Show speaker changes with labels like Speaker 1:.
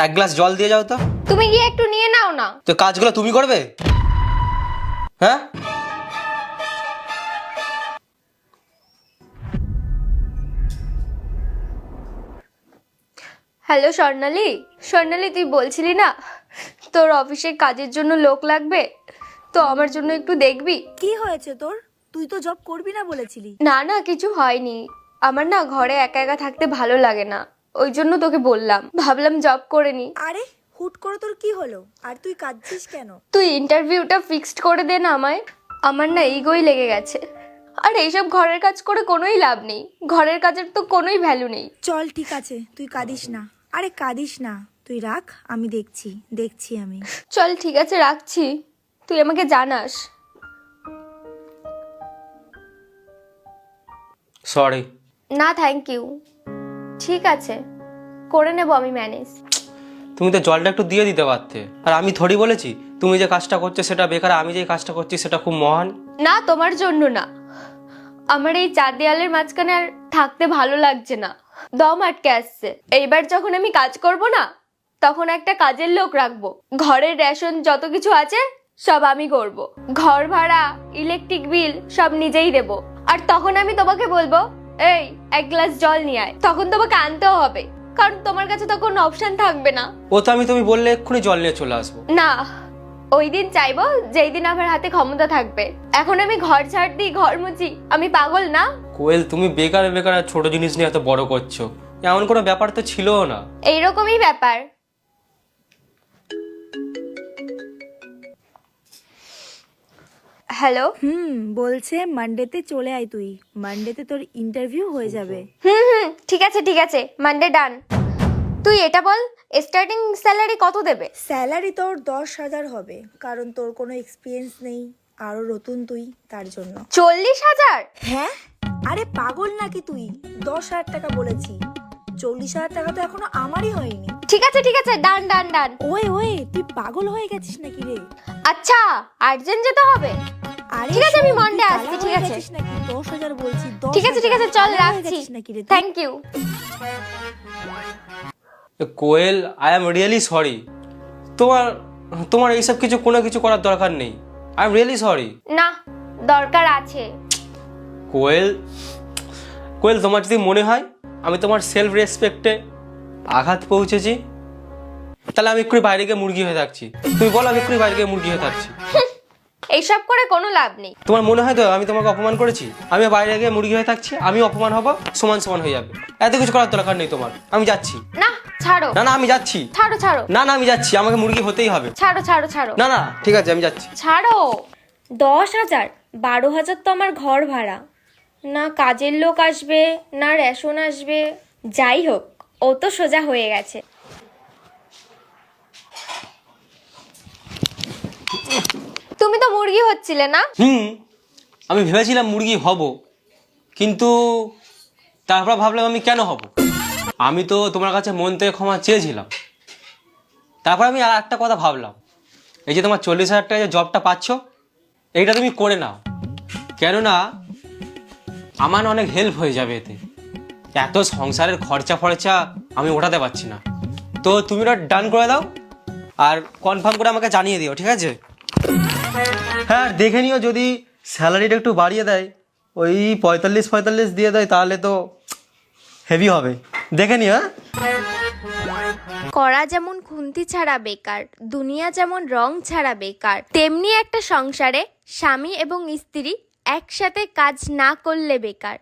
Speaker 1: এক গ্লাস জল দিয়ে যাও তো।
Speaker 2: তুমি গিয়ে একটু নিয়ে নাও না।
Speaker 1: তো কাজগুলো তুমি করবে? হ্যাঁ,
Speaker 2: হ্যালো স্বর্ণালী, স্বর্ণালী তুই বলছিলি না তোর অফিসে কাজের জন্য লোক লাগবে, তো আমার জন্য একটু দেখবি?
Speaker 3: কি হয়েছে তোর? তুই তো জব করবি না বলেছিলি।
Speaker 2: না না, কিছু হয়নি। আমার না ঘরে একা একা থাকতে ভালো লাগে না, ওই জন্য তোকে বললাম, ভাবলাম জব করে নি।
Speaker 3: আরে হুট করে তোর কি হলো? আর তুই কাঁদছিস কেন?
Speaker 2: তুই ইন্টারভিউটা ফিক্সড করে দে না আমায়। আমার না ইগোই লেগে গেছে। আর এইসব ঘরের কাজ করে কোনোই লাভ নেই, ঘরের কাজের তো কোনোই ভ্যালু নেই।
Speaker 3: চল ঠিক আছে, তুই কাঁদিস না। আরে কাঁদিস না, তুই রাখ, আমি দেখছি আমি।
Speaker 2: চল ঠিক আছে, রাখছি, তুই আমাকে জানাস।
Speaker 1: সরি।
Speaker 2: না থ্যাংক ইউ, ঠিক আছে, করে নেব আমি ম্যানেজ।
Speaker 1: তুমি তো জলটা একটু দিয়ে দিতে পারতে। আর আমি থোড়ি বলেছি তুমি যে কাজটা করছো সেটা বেকার, আমি যে কাজটা করছি সেটা খুব মহান।
Speaker 2: না তোমার জন্য না, আমার এই চার দেয়ালের মাঝখানে আর থাকতে ভালো লাগছে না, দম আটকে আসছে। এইবার যখন আমি কাজ করব না, তখন একটা কাজের লোক রাখবো, ঘরের রেশন যত কিছু আছে সব আমি করব, ঘর ভাড়া ইলেকট্রিক বিল সব নিজেই দেব। আর তখন আমি তোমাকে বলবো এই এক গ্লাস জল নিয়ে আয়, তখন তোমাকে আনতেও হবে, কারণ তোমার কাছে তো কোনো অপশন থাকবে না।
Speaker 1: ও তো তুমি বললে এক্ষুনি জল নিয়ে চলে আসবো।
Speaker 2: না, ওই দিন চাইবো যেই দিন আমার হাতে ক্ষমতা থাকবে। এখন আমি ঘর ছাড় দিই, ঘর মুছি, আমি পাগল না?
Speaker 1: কোয়েল, তুমি বেকার বেকার আর ছোট জিনিস নিয়ে এত বড় করছো, এমন কোনো ব্যাপার তো ছিলও না।
Speaker 2: এইরকমই ব্যাপার। হ্যালো।
Speaker 3: বলছে মানডেতে চলে আয় তুই, মানডেতে তোর ইন্টারভিউ হয়ে যাবে।
Speaker 2: ঠিক আছে ঠিক আছে, মানডে ডান। তুই এটা বল, স্টার্টিং স্যালারি কত দেবে?
Speaker 3: স্যালারি তোর 10,000 হবে, কারণ তোর কোনো এক্সপিরিয়েন্স নেই, আরো নতুন তুই, তার জন্য।
Speaker 2: 40,000?
Speaker 3: হ্যাঁ, আরে পাগল নাকি তুই? 10,000 টাকা বলেছি, 40,000 টাকা তো এখনো আমারই হয়নি।
Speaker 2: ঠিক আছে, ডান ডান ডান।
Speaker 3: ওয়ে তুই পাগল হয়ে গেছিস নাকি রে?
Speaker 2: আচ্ছা, আর্জেন্ট যেতে হবে।
Speaker 3: আরে
Speaker 2: ঠিক আছে, আমি
Speaker 3: শোন,
Speaker 2: মন্ডে
Speaker 3: তুই
Speaker 2: আসছি,
Speaker 3: কালা
Speaker 2: ঠিক
Speaker 3: হয়ে
Speaker 2: আছে।
Speaker 3: গেছিস নাকি? 10,000 বলছি,
Speaker 2: ঠিক আছে
Speaker 3: 10,000
Speaker 2: চল,
Speaker 3: কালা হয়ে
Speaker 2: রাখছি।
Speaker 3: গেছিস নাকি রে তুই?
Speaker 2: Thank you.
Speaker 1: Koel, I am really sorry. তোমার তোমার এইসব কোনো কিছু করার দরকার নেই। I am really sorry.
Speaker 2: না, দরকার আছে।
Speaker 1: কোয়েল, কোয়েল, তোমার যদি মনে হয় আমি তোমার সেলফ রেসপেক্টে আঘাত পৌঁছেছি, তাহলে আমি এক্ষুনি বাইরে গিয়ে মুরগি হয়ে থাকছি। তুমি বলো, আমি এক্ষুনি বাইরে গিয়ে মুরগি হয়ে থাকছি।
Speaker 2: এইসব করে কোনো লাভ নেই।
Speaker 1: তোমার মনে হয় তো আমি তোমাকে অপমান করেছি? আমি বাইরে গিয়ে মুরগি হয়ে থাকছি, আমি অপমান হব, সমান সমান হয়ে যাবে। এত কিছু করার দরকার নেই তোমার। আমি যাচ্ছি।
Speaker 2: না ছাড়ো।
Speaker 1: না আমি যাচ্ছি।
Speaker 2: ছাড়ো।
Speaker 1: না আমি যাচ্ছি, আমাকে মুরগি হতেই হবে।
Speaker 2: ছাড়ো।
Speaker 1: না ঠিক আছে, আমি যাচ্ছি।
Speaker 2: ছাড়ো। 10,000, 12,000 তো আমার ঘর ভাড়া, না কাজের লোক আসবে না রেশন আসবে। যাই হোক, ও তো সোজা হয়ে গেছে। তুমি তো মুরগি হচ্ছিলে না?
Speaker 1: আমি ভেবেছিলাম মুরগি হব, কিন্তু তারপর ভাবলাম আমি কেন হব। আমি তো তোমার কাছে মন থেকে ক্ষমা চেয়েছিলাম। তারপর আমি আর একটা কথা ভাবলাম, এই যে তোমার 40,000 টাকা যে জবটা পাচ্ছ, এইটা তুমি করে নাও, কেননা আমার অনেক হেল্প হয়ে যাবে এতে। এত সংসারের খরচা আমি ওঠাতে পারছি না। তো তুমি ওটা ডান করে দাও, আর কনফার্ম করে আমাকে জানিয়ে দিও, ঠিক আছে? হ্যাঁ, দেখে নিও, যদি স্যালারিটা একটু বাড়িয়ে দেয়, ওই 45 দিয়ে দেয়, তাহলে তো হেভি হবে। দেখে নিও। হ্যাঁ,
Speaker 2: করা যেমন খুন্তি ছাড়া বেকার, দুনিয়া যেমন রং ছাড়া বেকার, তেমনি একটা সংসারে স্বামী এবং স্ত্রী একসাথে কাজ না করলে বেকার।